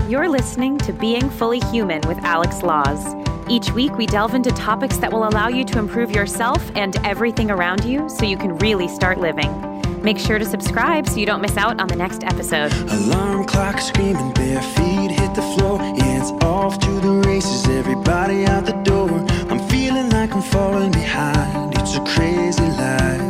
You're listening to Being Fully Human with Alex Laws. Each week, we delve into topics that will allow you to improve yourself and everything around you so you can really start living. Make sure to subscribe so you don't miss out on the next episode. Alarm clock screaming, bare feet hit the floor. Yeah, it's off to the races, everybody out the door. I'm feeling like I'm falling behind, it's a crazy life.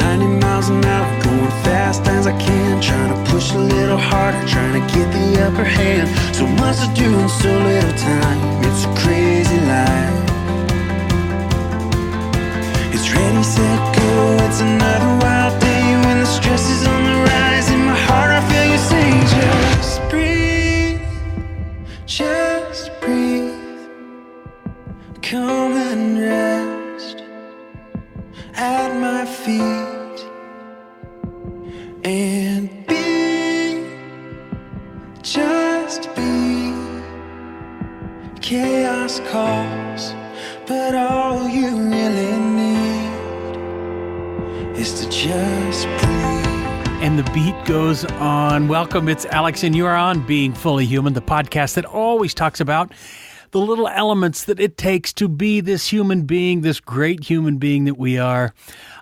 90 miles an hour, going fast as I can, trying to push a little harder, trying to get the upper hand. So much to do in so little time, it's a crazy life. It's ready, set, go, it's another wild day. When the stress is on the rise, in my heart I feel you say, just breathe, come and rest at my feet. And just be. Chaos calls, but all you really need is to just breathe. And the beat goes on. Welcome, it's Alex, and you are on Being Fully Human, the podcast that always talks about the little elements that it takes to be this human being, this great human being that we are.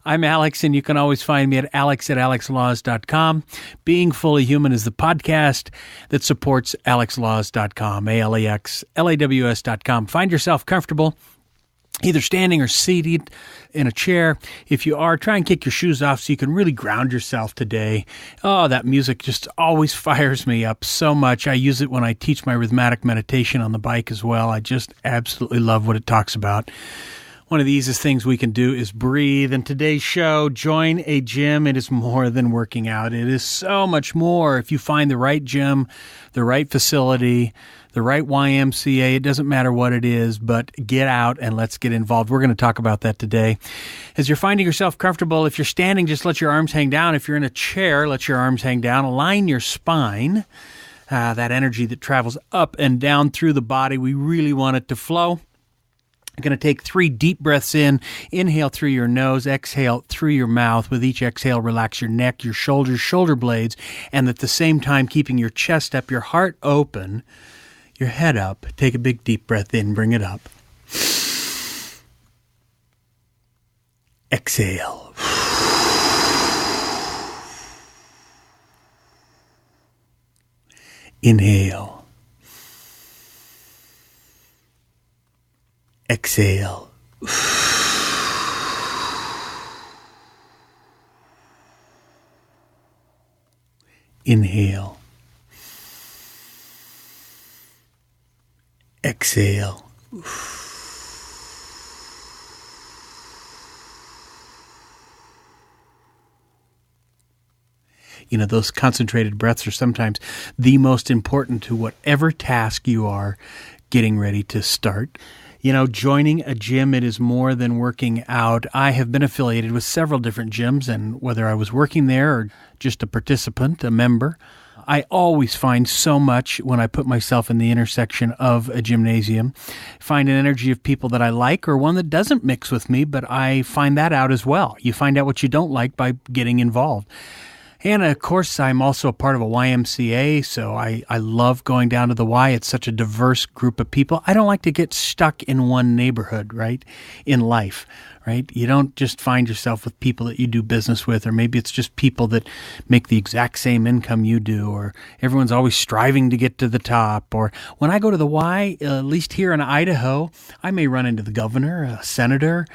I'm Alex, and you can always find me at alex@alexlaws.com. Being Fully Human is the podcast that supports alexlaws.com, ALEXLAWS.com. Find yourself comfortable, either standing or seated in a chair. If you are, try and kick your shoes off so you can really ground yourself today. Oh, that music just always fires me up so much. I use it when I teach my rhythmic meditation on the bike as well. I just absolutely love what it talks about. One of the easiest things we can do is breathe. And today's show, join a gym. It is more than working out. It is so much more. If you find the right gym, the right facility, the right YMCA, it doesn't matter what it is, but get out and let's get involved. We're going to talk about that today. As you're finding yourself comfortable, if you're standing, just let your arms hang down. If you're in a chair, let your arms hang down. Align your spine, that energy that travels up and down through the body. We really want it to flow. You're going to take 3 deep breaths in. Inhale through your nose, exhale through your mouth. With each exhale, relax your neck, your shoulders, shoulder blades, and at the same time, keeping your chest up, your heart open, your head up. Take a big deep breath in, bring it up. Exhale. Inhale. Exhale. Inhale. Exhale. You know, those concentrated breaths are sometimes the most important to whatever task you are getting ready to start. You know, joining a gym, it is more than working out. I have been affiliated with several different gyms, and whether I was working there or just a participant, a member, I always find so much when I put myself in the intersection of a gymnasium. Find an energy of people that I like or one that doesn't mix with me, but I find that out as well. You find out what you don't like by getting involved. And, of course, I'm also a part of a YMCA, so I love going down to the Y. It's such a diverse group of people. I don't like to get stuck in one neighborhood, right, in life, right? You don't just find yourself with people that you do business with, or maybe it's just people that make the exact same income you do, or everyone's always striving to get to the top. Or when I go to the Y, at least here in Idaho, I may run into the governor, a senator,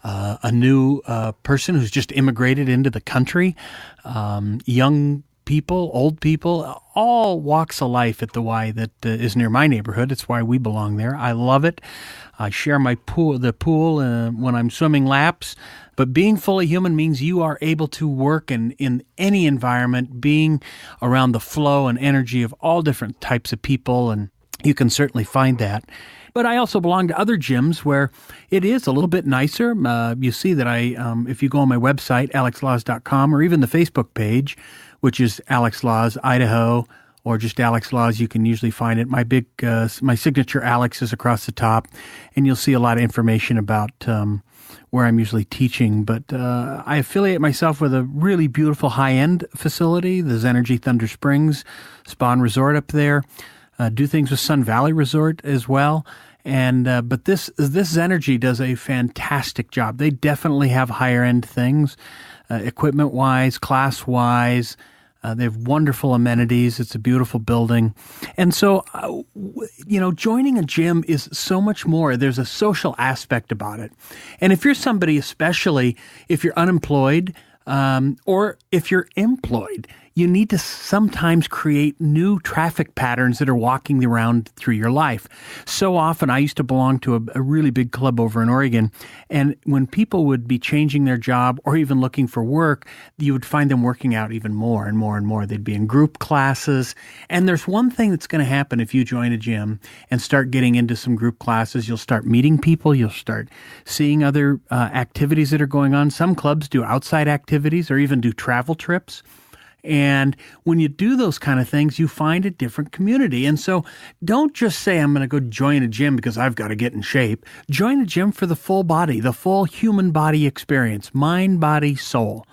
a new person who's just immigrated into the country, young people, old people, all walks of life at the Y that is near my neighborhood. It's why we belong there. I love it. I share the pool when I'm swimming laps. But being fully human means you are able to work in any environment, being around the flow and energy of all different types of people, and you can certainly find that. But I also belong to other gyms where it is a little bit nicer. You see that if you go on my website, alexlaws.com, or even the Facebook page, which is Alex Laws Idaho, or just Alex Laws, you can usually find it. My signature Alex is across the top, and you'll see a lot of information about where I'm usually teaching, but I affiliate myself with a really beautiful high-end facility, the Zenergy Thunder Springs Spa and Resort up there. Do things with Sun Valley Resort as well. And but this Zenergy does a fantastic job. They definitely have higher-end things, equipment-wise, class-wise. They have wonderful amenities. It's a beautiful building. And so, joining a gym is so much more. There's a social aspect about it. And if you're somebody, especially if you're unemployed or if you're employed, you need to sometimes create new traffic patterns that are walking around through your life. So often, I used to belong to a really big club over in Oregon, and when people would be changing their job or even looking for work, you would find them working out even more and more and more. They'd be in group classes, and there's one thing that's going to happen if you join a gym and start getting into some group classes. You'll start meeting people. You'll start seeing other activities that are going on. Some clubs do outside activities or even do travel trips. And when you do those kind of things, you find a different community. And so don't just say, I'm going to go join a gym because I've got to get in shape. Join a gym for the full body, the full human body experience, mind, body, soul.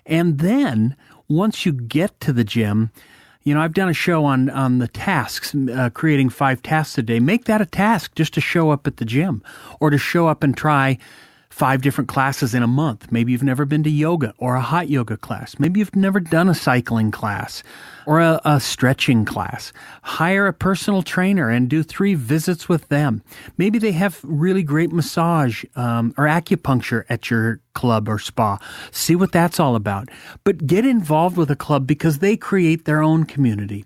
And then once you get to the gym, I've done a show on the tasks, creating 5 tasks a day. Make that a task just to show up at the gym or to show up and try 5 different classes in a month. Maybe you've never been to yoga or a hot yoga class. Maybe you've never done a cycling class or a stretching class. Hire a personal trainer and do 3 visits with them. Maybe they have really great massage or acupuncture at your club or spa. See what that's all about. But get involved with a club because they create their own community.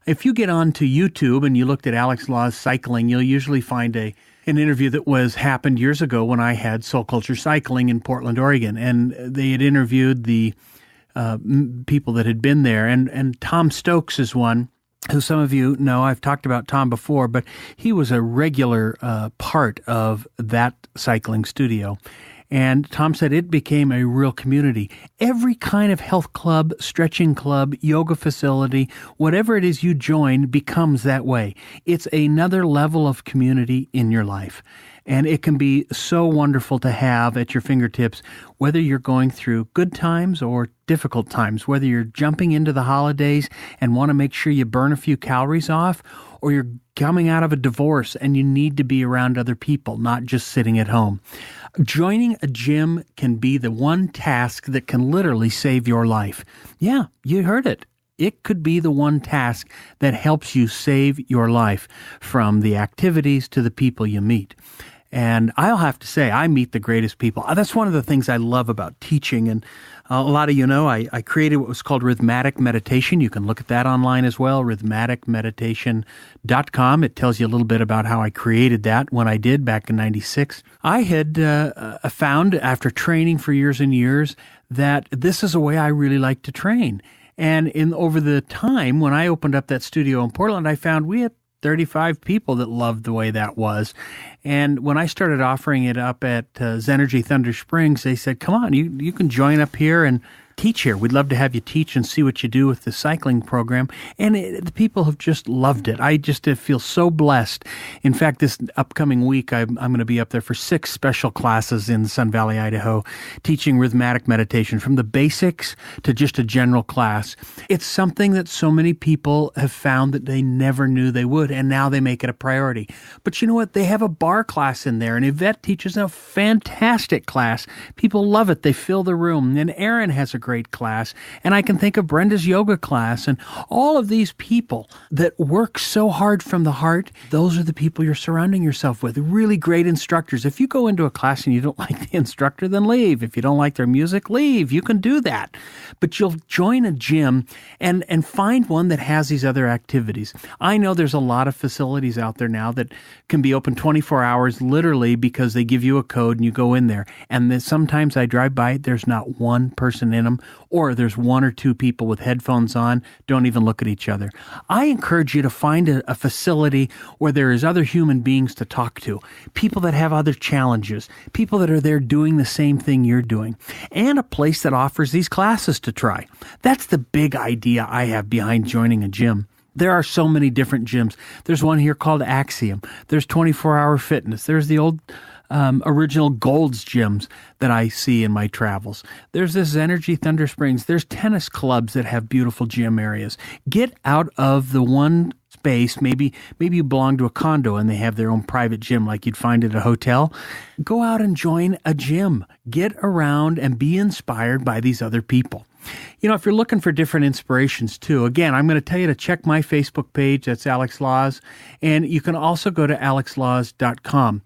If you get onto YouTube and you looked at Alex Law's cycling, you'll usually find an interview that happened years ago when I had Soul Culture Cycling in Portland, Oregon, and they had interviewed the people that had been there, and Tom Stokes is one who some of you know. I've talked about Tom before, but he was a regular part of that cycling studio. And Tom said it became a real community. Every kind of health club, stretching club, yoga facility, whatever it is you join becomes that way. It's another level of community in your life. And it can be so wonderful to have at your fingertips, whether you're going through good times or difficult times, whether you're jumping into the holidays and want to make sure you burn a few calories off, or you're coming out of a divorce and you need to be around other people, not just sitting at home. Joining a gym can be the one task that can literally save your life. Yeah, you heard it. It could be the one task that helps you save your life, from the activities to the people you meet. And I'll have to say, I meet the greatest people. That's one of the things I love about teaching. And a lot of you know, I created what was called Rhythmatic Meditation. You can look at that online as well, rhythmaticmeditation.com. It tells you a little bit about how I created that when I did back in 96. I had found, after training for years and years, that this is a way I really like to train. And over the time, when I opened up that studio in Portland, I found we had 35 people that loved the way that was. And when I started offering it up at Zenergy Thunder Springs, they said, come on, you can join up here and teach here. We'd love to have you teach and see what you do with the cycling program. And the people have just loved it. I just feel so blessed. In fact, this upcoming week, I'm going to be up there for 6 special classes in Sun Valley, Idaho, teaching rhythmatic meditation from the basics to just a general class. It's something that so many people have found that they never knew they would, and now they make it a priority. But you know what? They have a bar class in there, and Yvette teaches a fantastic class. People love it. They fill the room. And Aaron has a great class, and I can think of Brenda's yoga class, and all of these people that work so hard from the heart. Those are the people you're surrounding yourself with, really great instructors. If you go into a class and you don't like the instructor, then leave. If you don't like their music, leave. You can do that. But you'll join a gym and find one that has these other activities. I know there's a lot of facilities out there now that can be open 24 hours literally because they give you a code and you go in there. And then sometimes I drive by, there's not one person in them, or there's 1 or 2 people with headphones on, don't even look at each other. I encourage you to find a facility where there is other human beings to talk to, people that have other challenges, people that are there doing the same thing you're doing, and a place that offers these classes to try. That's the big idea I have behind joining a gym. There are so many different gyms. There's one here called Axiom. There's 24-Hour Fitness. There's the old original Gold's gyms that I see in my travels. There's this Energy Thunder Springs. There's tennis clubs that have beautiful gym areas. Get out of the one space. Maybe you belong to a condo and they have their own private gym like you'd find at a hotel. Go out and join a gym. Get around and be inspired by these other people. If you're looking for different inspirations too, again, I'm going to tell you to check my Facebook page. That's Alex Laws. And you can also go to alexlaws.com.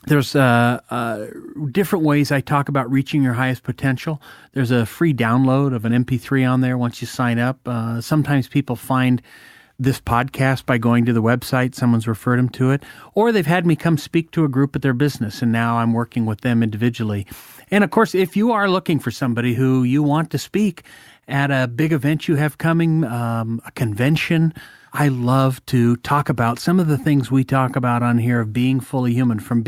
There's different ways I talk about reaching your highest potential. There's a free download of an MP3 on there once you sign up. Sometimes people find this podcast by going to the website. Someone's referred them to it. Or they've had me come speak to a group at their business, and now I'm working with them individually. And of course, if you are looking for somebody who you want to speak at a big event you have coming, a convention, I love to talk about some of the things we talk about on here of being fully human, from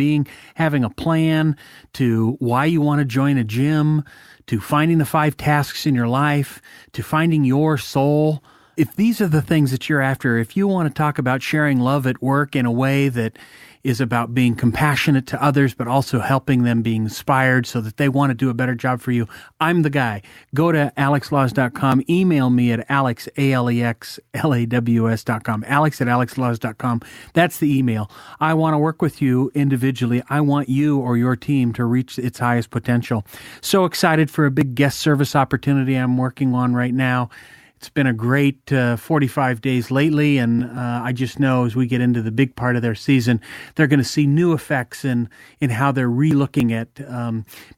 having a plan to why you want to join a gym, to finding the 5 tasks in your life, to finding your soul. If these are the things that you're after, if you want to talk about sharing love at work in a way that is about being compassionate to others, but also helping them be inspired so that they want to do a better job for you, I'm the guy. Go to alexlaws.com. Email me at alex, ALEXLAWS.com. Alex at alexlaws.com. That's the email. I want to work with you individually. I want you or your team to reach its highest potential. So excited for a big guest service opportunity I'm working on right now. It's been a great 45 days lately, and I just know as we get into the big part of their season, they're going to see new effects in how they're relooking at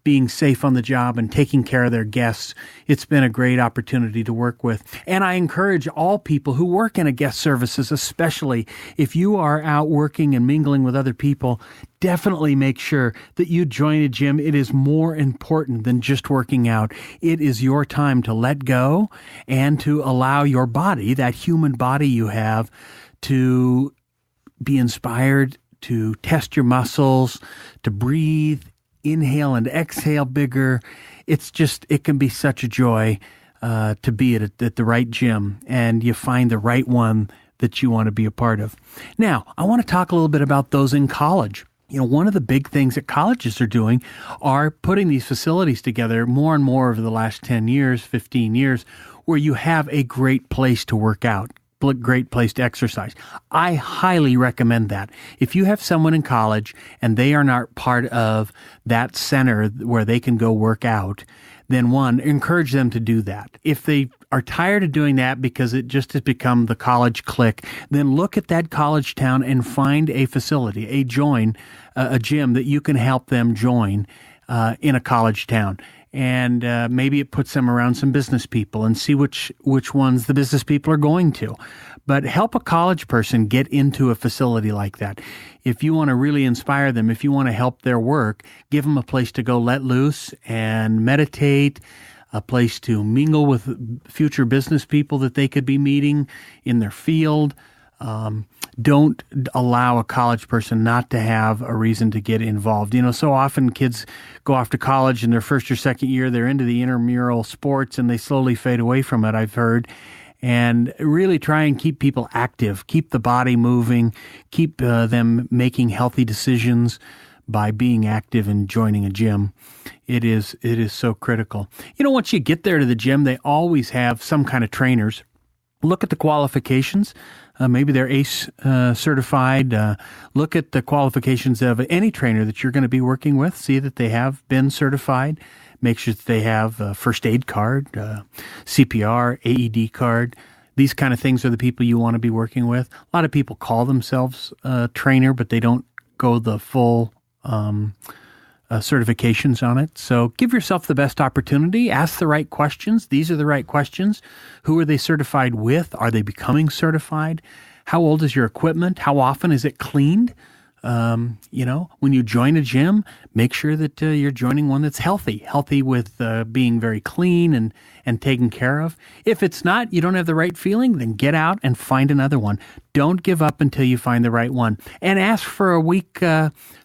being safe on the job and taking care of their guests. It's been a great opportunity to work with. And I encourage all people who work in a guest services, especially if you are out working and mingling with other people, definitely make sure that you join a gym. It is more important than just working out. It is your time to let go and to allow your body, that human body you have, to be inspired, to test your muscles, to breathe, inhale and exhale bigger. It can be such a joy to be at the right gym, and you find the right one that you want to be a part of. Now, I want to talk a little bit about those in college. One of the big things that colleges are doing are putting these facilities together more and more over the last 10 years, 15 years, where you have a great place to work out, a great place to exercise. I highly recommend that. If you have someone in college and they are not part of that center where they can go work out, then one, encourage them to do that. If they are tired of doing that because it just has become the college clique, then look at that college town and find a facility, a gym that you can help them join in a college town. And maybe it puts them around some business people and see which ones the business people are going to. But help a college person get into a facility like that. If you want to really inspire them, if you want to help their work, give them a place to go let loose and meditate, a place to mingle with future business people that they could be meeting in their field. Don't allow a college person not to have a reason to get involved. So often kids go off to college in their first or second year, they're into the intramural sports and they slowly fade away from it, I've heard. And really try and keep people active, keep the body moving, keep them making healthy decisions by being active and joining a gym. It is so critical. Once you get there to the gym, they always have some kind of trainers. Look at the qualifications. Maybe they're ACE certified. Look at the qualifications of any trainer that you're going to be working with. See that they have been certified. Make sure that they have a first aid card, CPR, AED card. These kind of things are the people you want to be working with. A lot of people call themselves a trainer, but they don't go the full certifications on it. So give yourself the best opportunity. Ask the right questions. These are the right questions. Who are they certified with? Are they becoming certified? How old is your equipment? How often is it cleaned? When you join a gym, make sure that you're joining one that's healthy with being very clean and taken care of. If it's not, you don't have the right feeling, then get out and find another one. Don't give up until you find the right one. And ask for a week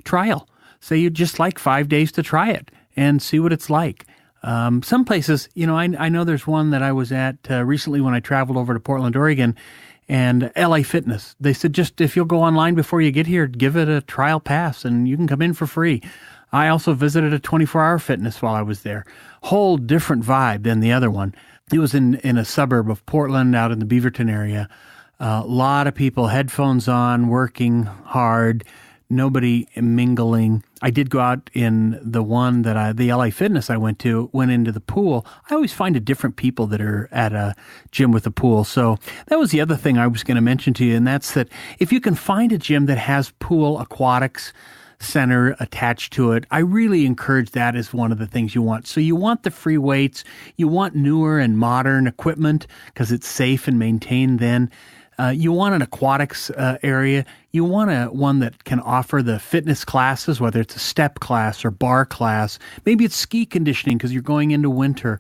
trial. Say you'd just like 5 days to try it and see what it's like. Some places, I know there's one that I was at recently when I traveled over to Portland, Oregon, and LA Fitness. They said, just if you'll go online before you get here, give it a trial pass and you can come in for free. I also visited a 24-hour fitness while I was there. Whole different vibe than the other one. It was in a suburb of Portland out in the Beaverton area. A lot of people, headphones on, working hard, nobody mingling. I did go out in the one that the LA Fitness I went into the pool. I always find a different people that are at a gym with a pool. So that was the other thing I was going to mention to you, and that's that if you can find a gym that has pool aquatics center attached to it, I really encourage that as one of the things you want. So you want the free weights, you want newer and modern equipment because it's safe and maintained then. You want an aquatics area. You want one that can offer the fitness classes, whether it's a step class or bar class. Maybe it's ski conditioning because you're going into winter.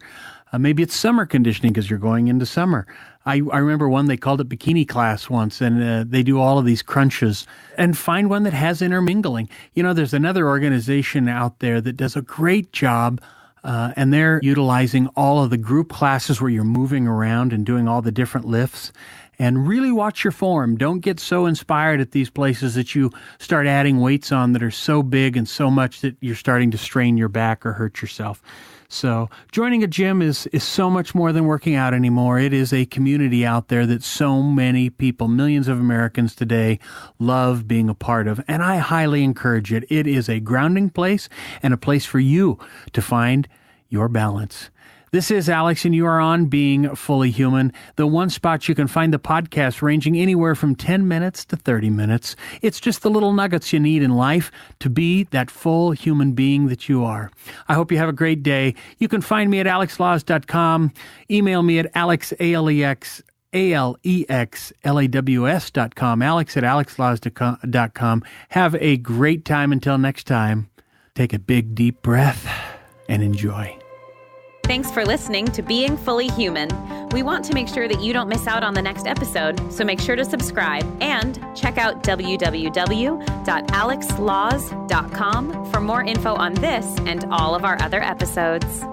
Maybe it's summer conditioning because you're going into summer. I remember one, they called it bikini class once, and they do all of these crunches. And find one that has intermingling. You know, there's another organization out there that does a great job, and they're utilizing all of the group classes where you're moving around and doing all the different lifts. And really watch your form. Don't get so inspired at these places that you start adding weights on that are so big and so much that you're starting to strain your back or hurt yourself. So joining a gym is so much more than working out anymore. It is a community out there that so many people, millions of Americans today, love being a part of. And I highly encourage it. It is a grounding place and a place for you to find your balance. This is Alex, and you are on Being Fully Human, the one spot you can find the podcast ranging anywhere from 10 minutes to 30 minutes. It's just the little nuggets you need in life to be that full human being that you are. I hope you have a great day. You can find me at alexlaws.com. Email me at alexlaws.com, alex at alexlaws.com. Have a great time until next time. Take a big, deep breath and enjoy. Thanks for listening to Being Fully Human. We want to make sure that you don't miss out on the next episode, so make sure to subscribe and check out www.alexlaws.com for more info on this and all of our other episodes.